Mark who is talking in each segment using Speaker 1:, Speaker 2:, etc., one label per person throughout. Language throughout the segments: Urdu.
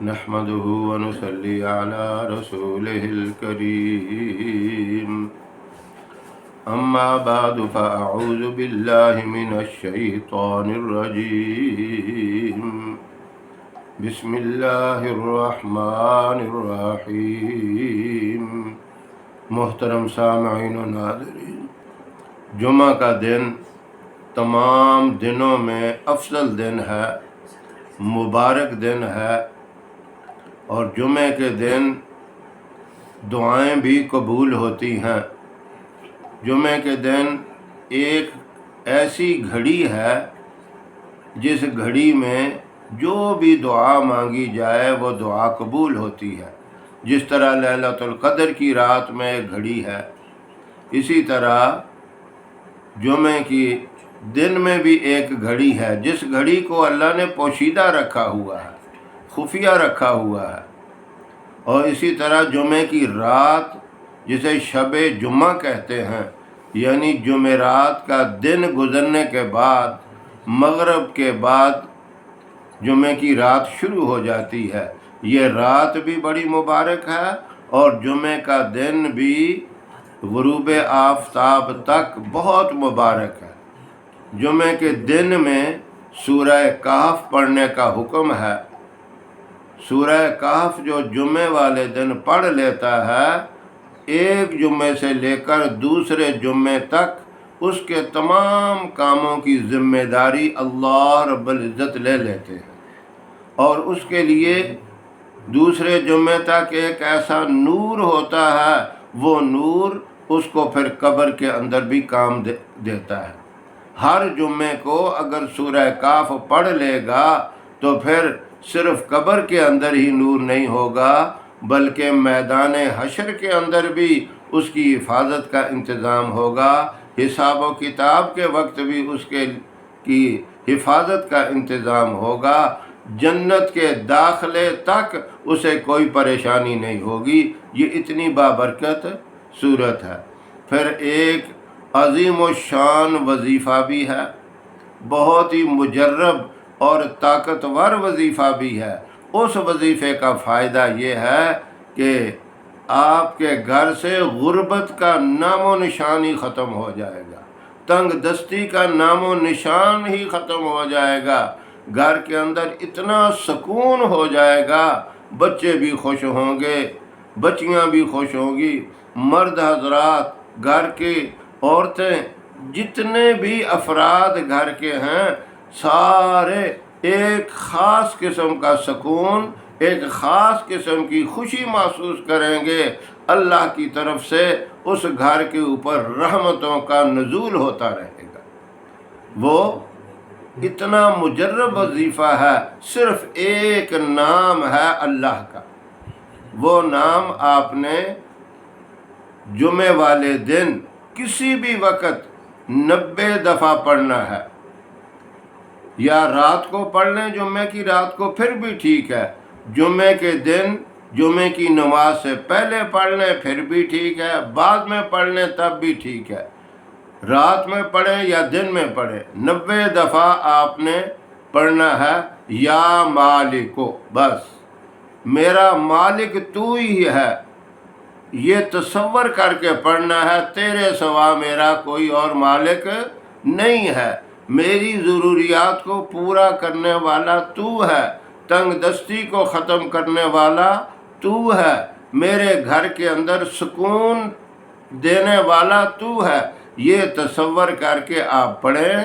Speaker 1: نحمده ونصلي على رسوله الكريم أما بعد فأعوذ بالله من الشيطان الرجيم بسم الله الرحمن الرحيم۔ محترم سامعین و ناظرین، جمعہ کا دن تمام دنوں میں افضل دن ہے، مبارک دن ہے، اور جمعے کے دن دعائیں بھی قبول ہوتی ہیں۔ جمعے کے دن ایک ایسی گھڑی ہے جس گھڑی میں جو بھی دعا مانگی جائے وہ دعا قبول ہوتی ہے۔ جس طرح لیلۃ القدر کی رات میں ایک گھڑی ہے، اسی طرح جمعے کی دن میں بھی ایک گھڑی ہے جس گھڑی کو اللہ نے پوشیدہ رکھا ہوا ہے، خفیہ رکھا ہوا ہے۔ اور اسی طرح جمعے کی رات جسے شب جمعہ کہتے ہیں، یعنی جمعرات کا دن گزرنے کے بعد مغرب کے بعد جمعے کی رات شروع ہو جاتی ہے۔ یہ رات بھی بڑی مبارک ہے اور جمعے کا دن بھی غروب آفتاب تک بہت مبارک ہے۔ جمعے کے دن میں سورہ کہف پڑھنے کا حکم ہے۔ سورہ کہف جو جمعے والے دن پڑھ لیتا ہے، ایک جمعے سے لے کر دوسرے جمعے تک اس کے تمام کاموں کی ذمہ داری اللہ رب العزت لے لیتے ہیں، اور اس کے لیے دوسرے جمعے تک ایک ایسا نور ہوتا ہے، وہ نور اس کو پھر قبر کے اندر بھی کام دیتا ہے۔ ہر جمعے کو اگر سورہ کہف پڑھ لے گا تو پھر صرف قبر کے اندر ہی نور نہیں ہوگا، بلکہ میدان حشر کے اندر بھی اس کی حفاظت کا انتظام ہوگا، حساب و کتاب کے وقت بھی اس کی حفاظت کا انتظام ہوگا، جنت کے داخلے تک اسے کوئی پریشانی نہیں ہوگی۔ یہ اتنی بابرکت صورت ہے۔ پھر ایک عظیم الشان وظیفہ بھی ہے، بہت ہی مجرب اور طاقتور وظیفہ بھی ہے۔ اس وظیفے کا فائدہ یہ ہے کہ آپ کے گھر سے غربت کا نام و نشان ہی ختم ہو جائے گا، تنگ دستی کا نام و نشان ہی ختم ہو جائے گا، گھر کے اندر اتنا سکون ہو جائے گا، بچے بھی خوش ہوں گے، بچیاں بھی خوش ہوں گی، مرد حضرات، گھر کی عورتیں، جتنے بھی افراد گھر کے ہیں، سارے ایک خاص قسم کا سکون، ایک خاص قسم کی خوشی محسوس کریں گے۔ اللہ کی طرف سے اس گھر کے اوپر رحمتوں کا نزول ہوتا رہے گا۔ وہ اتنا مجرب وظیفہ ہے، صرف ایک نام ہے اللہ کا۔ وہ نام آپ نے جمعے والے دن کسی بھی وقت 90 دفعہ پڑھنا ہے، یا رات کو پڑھ لیں جمعے کی رات کو پھر بھی ٹھیک ہے، جمعے کے دن جمعے کی نماز سے پہلے پڑھ لیں پھر بھی ٹھیک ہے، بعد میں پڑھ لیں تب بھی ٹھیک ہے، رات میں پڑھیں یا دن میں پڑھیں، 90 دفعہ آپ نے پڑھنا ہے۔ یا مالکو، بس میرا مالک تو ہی ہے، یہ تصور کر کے پڑھنا ہے، تیرے سوا میرا کوئی اور مالک نہیں ہے، میری ضروریات کو پورا کرنے والا تو ہے، تنگ دستی کو ختم کرنے والا تو ہے، میرے گھر کے اندر سکون دینے والا تو ہے۔ یہ تصور کر کے آپ پڑھیں،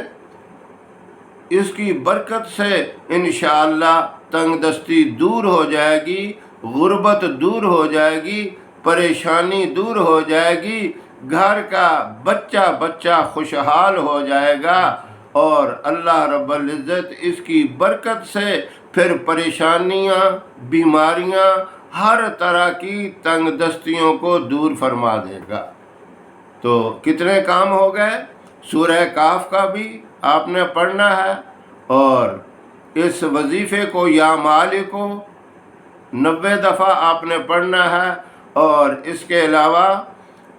Speaker 1: اس کی برکت سے انشاءاللہ تنگ دستی دور ہو جائے گی، غربت دور ہو جائے گی، پریشانی دور ہو جائے گی، گھر کا بچہ بچہ خوشحال ہو جائے گا، اور اللہ رب العزت اس کی برکت سے پھر پریشانیاں، بیماریاں، ہر طرح کی تنگ دستیوں کو دور فرما دے گا۔ تو کتنے کام ہو گئے؟ سورہ کہف کا بھی آپ نے پڑھنا ہے، اور اس وظیفے کو یا مالکو 90 دفعہ آپ نے پڑھنا ہے، اور اس کے علاوہ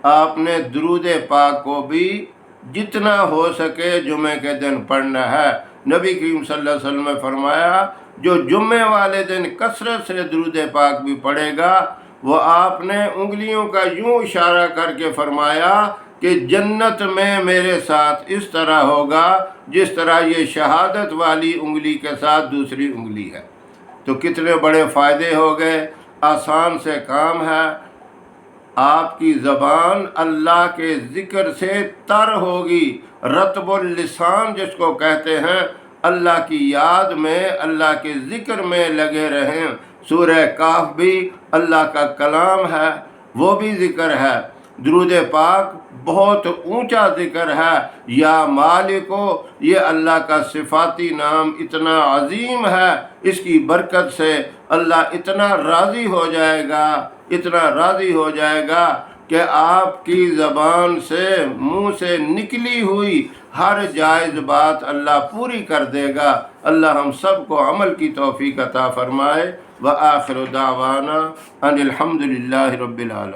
Speaker 1: آپ نے درود پاک کو بھی جتنا ہو سکے جمعے کے دن پڑھنا ہے۔ نبی کریم صلی اللہ علیہ وسلم نے فرمایا جو جمعے والے دن کثرت سے درود پاک بھی پڑھے گا، وہ آپ نے انگلیوں کا یوں اشارہ کر کے فرمایا کہ جنت میں میرے ساتھ اس طرح ہوگا جس طرح یہ شہادت والی انگلی کے ساتھ دوسری انگلی ہے۔ تو کتنے بڑے فائدے ہو گئے، آسان سے کام ہے۔ آپ کی زبان اللہ کے ذکر سے تر ہوگی، رطب اللسان جس کو کہتے ہیں، اللہ کی یاد میں، اللہ کے ذکر میں لگے رہیں۔ سورہ کہف بھی اللہ کا کلام ہے، وہ بھی ذکر ہے۔ درود پاک بہت اونچا ذکر ہے۔ یا مالکو، یہ اللہ کا صفاتی نام اتنا عظیم ہے، اس کی برکت سے اللہ اتنا راضی ہو جائے گا، اتنا راضی ہو جائے گا کہ آپ کی زبان سے، منہ سے نکلی ہوئی ہر جائز بات اللہ پوری کر دے گا۔ اللہ ہم سب کو عمل کی توفیق عطا فرمائے۔ وآخر دعوانا ان الحمد للہ رب العالمین۔